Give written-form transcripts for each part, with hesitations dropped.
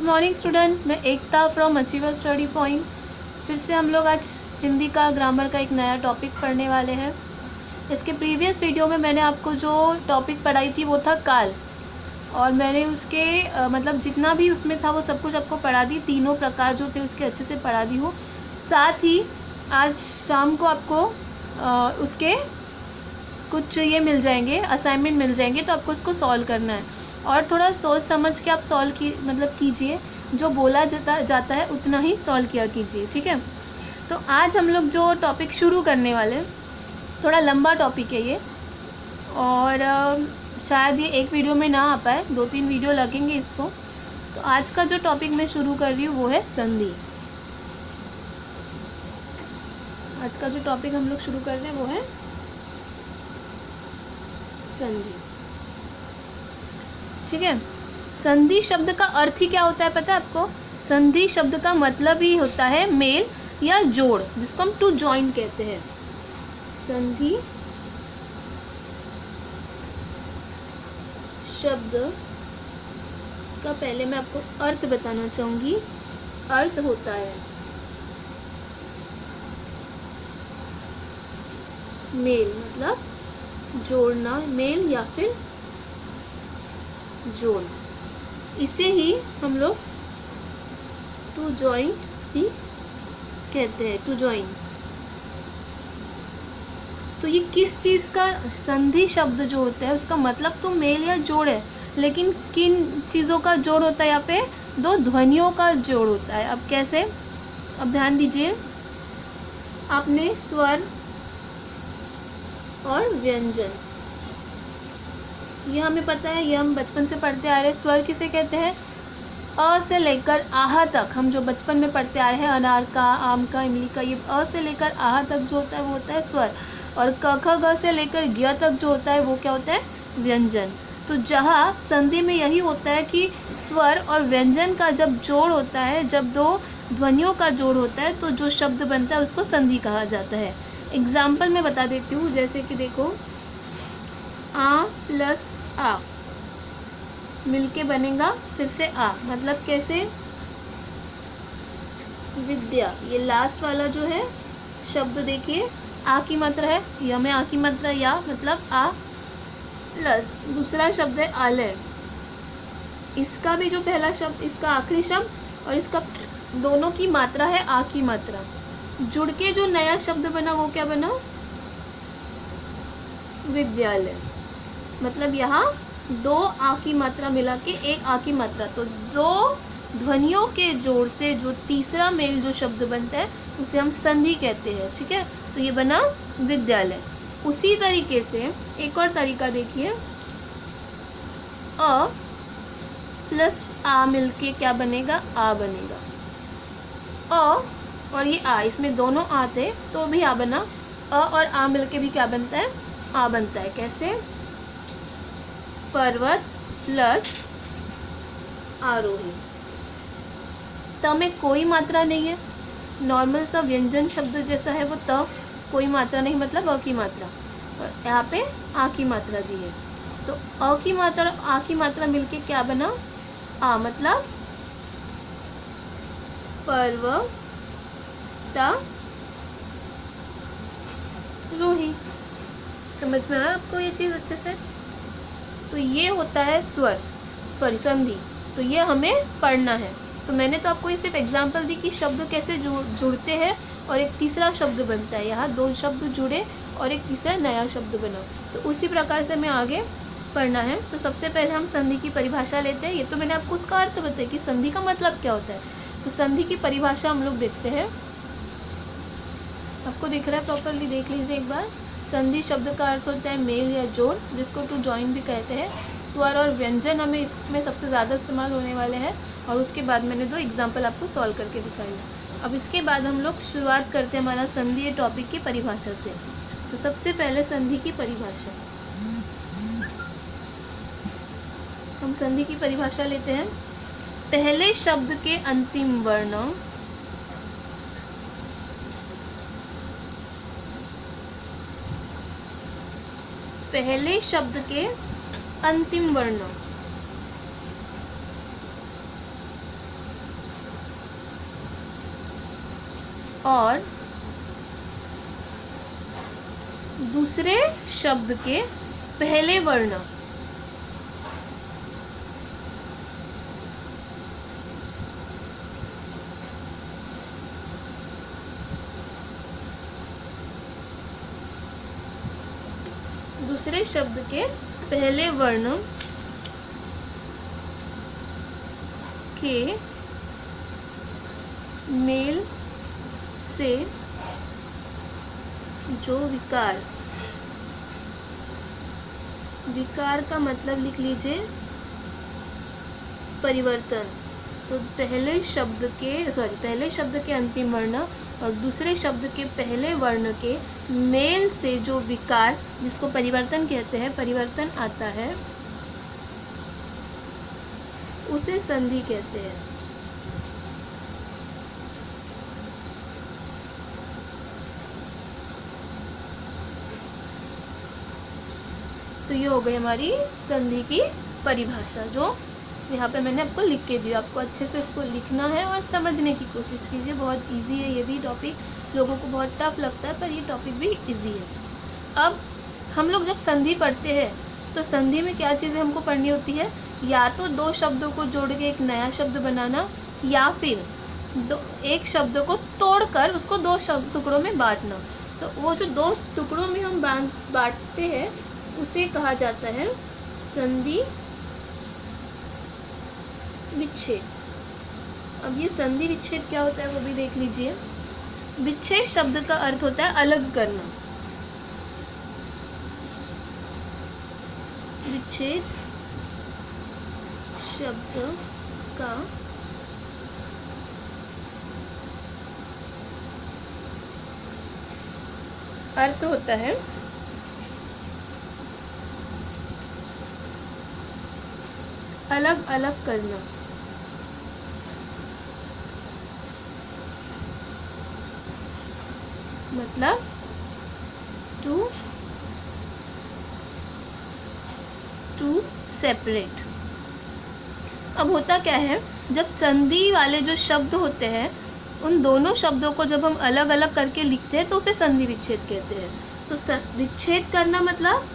Morning student, मैं एकता from achiever study point. फिर से हम लोग आज हिंदी का ग्रामर का एक नया टॉपिक पढ़ने वाले हैं। इसके प्रीवियस वीडियो में मैंने आपको जो टॉपिक पढ़ाई थी वो था काल, और मैंने उसके मतलब जितना भी उसमें था वो सब कुछ आपको पढ़ा दी। तीनों प्रकार जो थे उसके अच्छे से पढ़ा दी हूँ। साथ ही आज शाम को आपको उसके कुछ ये मिल जाएंगे, असाइनमेंट मिल जाएंगे, तो आपको उसको सॉल्व करना है। और थोड़ा सोच समझ के आप सॉल्व कीजिए। जो बोला जाता है उतना ही सॉल्व किया कीजिए, ठीक है। तो आज हम लोग जो टॉपिक शुरू करने वाले, थोड़ा लंबा टॉपिक है ये, और शायद ये एक वीडियो में ना आ पाए, 2-3 वीडियो लगेंगे इसको। तो आज का जो टॉपिक मैं शुरू कर रही हूँ वो है संधि। आज का जो टॉपिक हम लोग शुरू कर रहे हैं वो है संधि, ठीक है। संधि शब्द का अर्थ ही क्या होता है पता है आपको? संधि शब्द का मतलब ही होता है मेल या जोड़, जिसको हम टू जॉइन कहते हैं। संधि शब्द का पहले मैं आपको अर्थ बताना चाहूंगी। अर्थ होता है मेल, मतलब जोड़ना, मेल या फिर जोड़। इसे ही हम लोग टू जॉइंट भी कहते हैं, टू जॉइन। तो ये किस चीज़ का संधि शब्द जो होता है उसका मतलब तो मेल या जोड़ है, लेकिन किन चीज़ों का जोड़ होता है? यहाँ पे दो ध्वनियों का जोड़ होता है। अब कैसे? अब ध्यान दीजिए, आपने स्वर और व्यंजन, ये हमें पता है, ये हम बचपन से पढ़ते आ रहे हैं। स्वर किसे कहते हैं? अ से लेकर आह तक हम जो बचपन में पढ़ते आ रहे हैं, अनार का, आम का, इमली का, ये अ से लेकर आह तक जो होता है वो होता है स्वर। और क ख ग से लेकर ज्ञ तक जो होता है वो क्या होता है? व्यंजन। तो जहाँ संधि में यही होता है कि स्वर और व्यंजन का जब जोड़ होता है, जब दो ध्वनियों का जोड़ होता है, तो जो शब्द बनता है उसको संधि कहा जाता है। एग्जाम्पल मैं बता देती हूँ, जैसे कि देखो, आ प्लस आ मिलके बनेगा फिर से आ, मतलब कैसे? विद्या। ये लास्ट वाला जो है शब्द देखिए, आ की मात्रा है, या में आ की मात्रा, या मतलब आ प्लस दूसरा शब्द है आलय। इसका भी जो पहला शब्द, इसका आखिरी शब्द और इसका दोनों की मात्रा है आ की मात्रा। जुड़ के जो नया शब्द बना वो क्या बना? विद्यालय। मतलब यहाँ दो आ की मात्रा मिला के एक आ की मात्रा, तो दो ध्वनियों के जोड़ से जो तीसरा मेल जो शब्द बनता है उसे हम संधि कहते हैं, ठीक है। तो ये बना विद्यालय। उसी तरीके से एक और तरीका देखिए, अ प्लस आ मिलके क्या बनेगा? आ बनेगा। अ और ये आ, इसमें दोनों आ थे तो भी आ बना। अ और आ मिलके भी क्या बनता है? आ बनता है। कैसे? पर्वत प्लस आरोही। त में कोई मात्रा नहीं है, नॉर्मल सा व्यंजन शब्द जैसा है वो त, कोई मात्रा नहीं, मतलब अ की मात्रा। और यहाँ पे आ की मात्रा दी है, तो अ की मात्रा आ की मात्रा मिलके क्या बना? आ, मतलब पर्वत रोही। समझ में आया आपको ये चीज़ अच्छे से? तो ये होता है स्वर, सॉरी संधि। तो ये हमें पढ़ना है। तो मैंने तो आपको ये सिर्फ एग्जांपल दी कि शब्द कैसे जुड़ते हैं और एक तीसरा शब्द बनता है। यहाँ दो शब्द जुड़े और एक तीसरा नया शब्द बना, तो उसी प्रकार से हमें आगे पढ़ना है। तो सबसे पहले हम संधि की परिभाषा लेते हैं। ये तो मैंने आपको उसका अर्थ बताया कि संधि का मतलब क्या होता है। तो संधि की परिभाषा हम लोग देखते हैं। आपको दिख रहा है? प्रॉपरली देख लीजिए एक बार। संधि शब्द का अर्थ होता है मेल या जोड़, जिसको टू जॉइन भी कहते हैं। स्वर और व्यंजन हमें इसमें सबसे ज़्यादा इस्तेमाल होने वाले हैं, और उसके बाद मैंने 2 एग्जाम्पल आपको सॉल्व करके दिखाई। अब इसके बाद हम लोग शुरुआत करते हैं हमारा संधि टॉपिक की परिभाषा से। तो सबसे पहले संधि की परिभाषा, हम संधि की परिभाषा लेते हैं। पहले शब्द के अंतिम वर्ण पहले शब्द के अंतिम वर्ण और दूसरे शब्द के पहले वर्ण दूसरे शब्द के पहले वर्ण के मेल से जो विकार का मतलब लिख लीजिए परिवर्तन। तो पहले शब्द के अंतिम वर्ण और दूसरे शब्द के पहले वर्ण के मेल से जो विकार, जिसको परिवर्तन कहते हैं, परिवर्तन आता है, उसे संधि कहते हैं। तो ये हो गई हमारी संधि की परिभाषा, जो यहाँ पे मैंने आपको लिख के दिया। आपको अच्छे से इसको लिखना है और समझने की कोशिश कीजिए। बहुत इजी है ये भी टॉपिक, लोगों को बहुत टफ लगता है पर ये टॉपिक भी इजी है। अब हम लोग जब संधि पढ़ते हैं तो संधि में क्या चीज़ें हमको पढ़नी होती है, या तो दो शब्दों को जोड़ के एक नया शब्द बनाना, या फिर एक शब्द को तोड़कर उसको दो टुकड़ों में बांटना। तो वो जो दो टुकड़ों में हम बांटते हैं उसे कहा जाता है संधि विच्छेद। अब ये संधि विच्छेद क्या होता है वो भी देख लीजिए। विच्छेद शब्द का अर्थ होता है अलग करना। विच्छेद शब्द का अर्थ होता है अलग अलग करना। मतलब टू सेपरेट। अब होता क्या है, जब संधि वाले जो शब्द होते हैं उन दोनों शब्दों को जब हम अलग अलग करके लिखते हैं तो उसे संधि विच्छेद कहते हैं। तो विच्छेद करना मतलब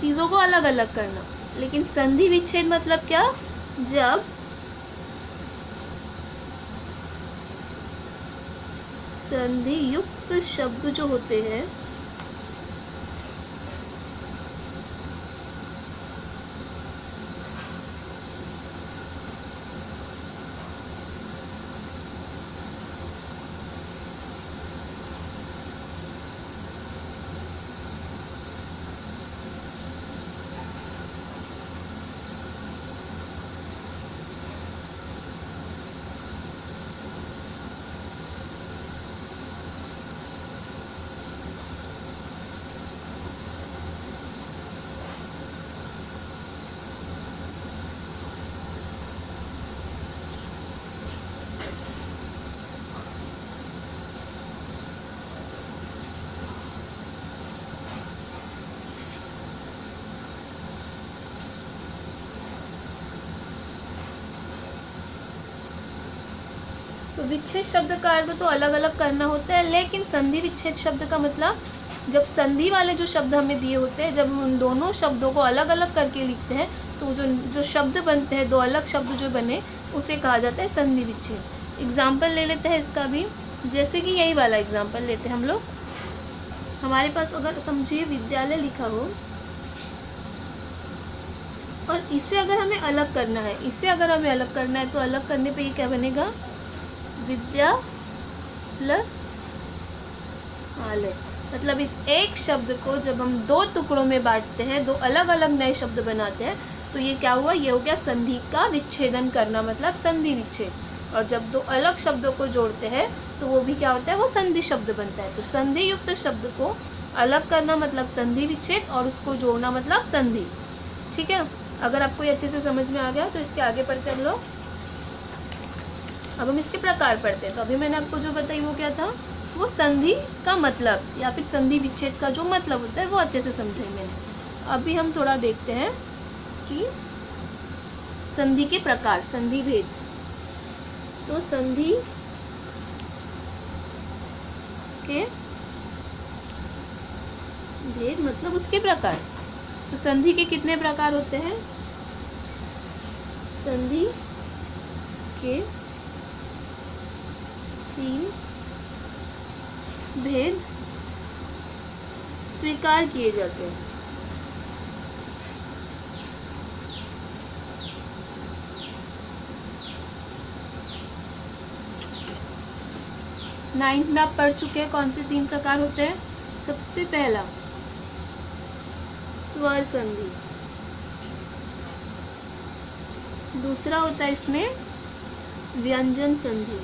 चीज़ों को अलग अलग करना, लेकिन संधि विच्छेद मतलब क्या, जब संधि युक्त शब्द जो होते हैं तो विच्छेद शब्द का अर्थ तो अलग अलग करना होता है, लेकिन संधि विच्छेद शब्द का मतलब जब संधि वाले जो शब्द हमें दिए होते हैं, जब उन दोनों शब्दों को अलग अलग करके लिखते हैं तो जो शब्द बनते हैं, दो अलग शब्द जो बने, उसे कहा जाता है संधि विच्छेद। एग्जाम्पल ले लेते हैं इसका भी, जैसे कि यही वाला एग्जाम्पल लेते हैं हम लोग। हमारे पास अगर समझिए विद्यालय लिखा हो और इसे अगर हमें अलग करना है, तो अलग करने पे ये क्या बनेगा, विद्या प्लस आलय। मतलब इस एक शब्द को जब हम दो टुकड़ों में बांटते हैं, दो अलग अलग नए शब्द बनाते हैं, तो ये क्या हुआ, ये हो गया संधि का विच्छेदन करना, मतलब संधि विच्छेद। और जब दो अलग शब्दों को जोड़ते हैं तो वो भी क्या होता है, वो संधि शब्द बनता है। तो संधि युक्त शब्द को अलग करना मतलब संधि विच्छेद, और उसको जोड़ना मतलब संधि। ठीक है, अगर आपको ये अच्छे से समझ में आ गया तो इसके आगे पढ़ते हम लोग। अब हम इसके प्रकार पढ़ते हैं। तो अभी मैंने आपको जो बताई वो क्या था, वो संधि का मतलब या फिर संधि विच्छेद का जो मतलब होता है वो अच्छे से समझे मैंने। अभी हम थोड़ा देखते हैं कि संधि के प्रकार, संधि भेद। तो संधि के भेद मतलब उसके प्रकार। तो संधि के कितने प्रकार होते हैं? संधि के 3 भेद स्वीकार किए जाते हैं। नाइन्थ में आप पढ़ चुके हैं कौन से 3 प्रकार होते हैं। सबसे पहला स्वर संधि, दूसरा होता है इसमें व्यंजन संधि,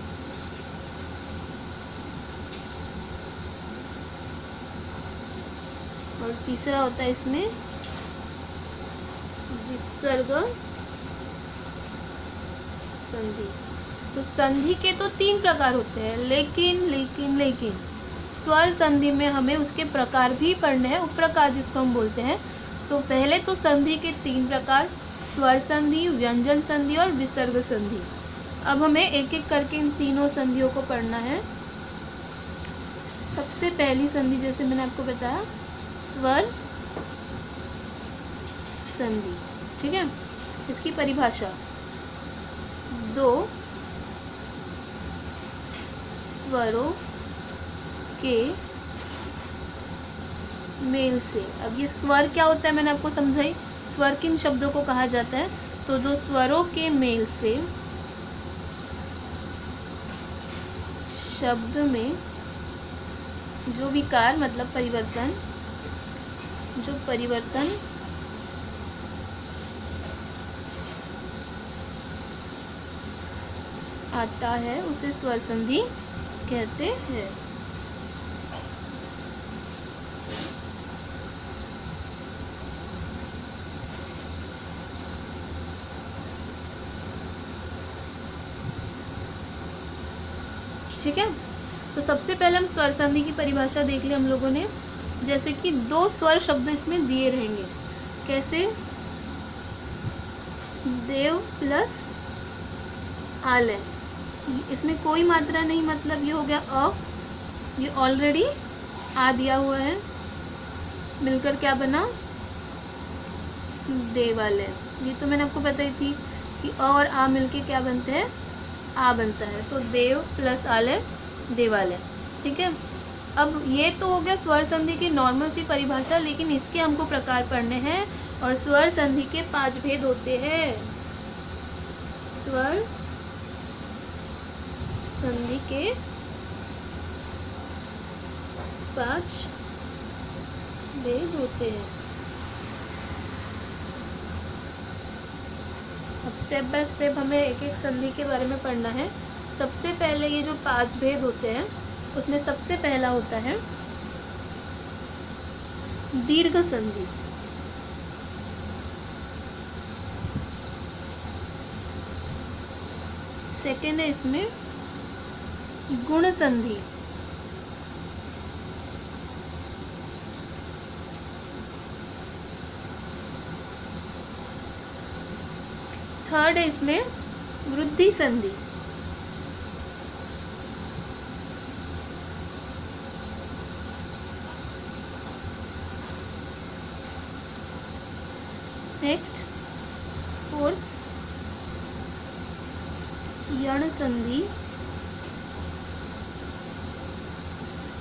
और तीसरा होता है इसमें विसर्ग संधि। तो संधि के तो 3 प्रकार होते हैं, लेकिन स्वर संधि में हमें उसके प्रकार भी पढ़ने हैं, उपप्रकार जिसको हम बोलते हैं। तो पहले तो संधि के 3 प्रकार, स्वर संधि, व्यंजन संधि और विसर्ग संधि। अब हमें एक एक करके इन तीनों संधियों को पढ़ना है। सबसे पहली संधि, जैसे मैंने आपको बताया, स्वर संधि। ठीक है, इसकी परिभाषा 2 स्वरों के मेल से। अब ये स्वर क्या होता है मैंने आपको समझाई, स्वर किन शब्दों को कहा जाता है। तो 2 स्वरों के मेल से शब्द में जो विकार मतलब परिवर्तन, जो परिवर्तन आता है उसे स्वर संधि कहते हैं। ठीक है, तो सबसे पहले हम स्वर संधि की परिभाषा देख ली हम लोगों ने। जैसे कि 2 स्वर शब्द इसमें दिए रहेंगे। कैसे? देव प्लस आलय, इसमें कोई मात्रा नहीं, मतलब ये हो गया अ, ये ऑलरेडी आ दिया हुआ है, मिलकर क्या बना? देवालय। ये तो मैंने आपको बताई थी कि अ और आ मिलके क्या बनते हैं? आ बनता है। तो देव प्लस आलय देवालय। ठीक है, अब ये तो हो गया स्वर संधि की नॉर्मल सी परिभाषा, लेकिन इसके हमको प्रकार पढ़ने हैं। और स्वर संधि के 5 भेद होते हैं। स्वर संधि के 5 भेद होते हैं। अब स्टेप बाय स्टेप हमें एक एक संधि के बारे में पढ़ना है। सबसे पहले ये जो 5 भेद होते हैं उसमें सबसे पहला होता है दीर्घ संधि। सेकेंड है इसमें गुण संधि। थर्ड है इसमें वृद्धि संधि। नेक्स्ट फोर्थ यण संधि,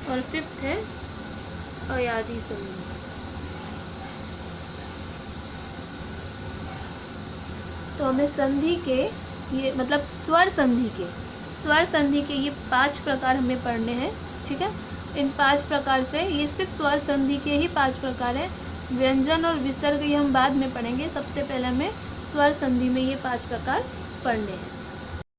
और फिफ्थ है अयादि संधि। तो हमें संधि के ये मतलब स्वर संधि के ये 5 प्रकार हमें पढ़ने हैं। ठीक है, इन 5 प्रकार से, ये सिर्फ स्वर संधि के ही 5 प्रकार हैं। व्यंजन और विसर्ग ये हम बाद में पढ़ेंगे। सबसे पहले हमें स्वर संधि में ये 5 प्रकार पढ़ने हैं।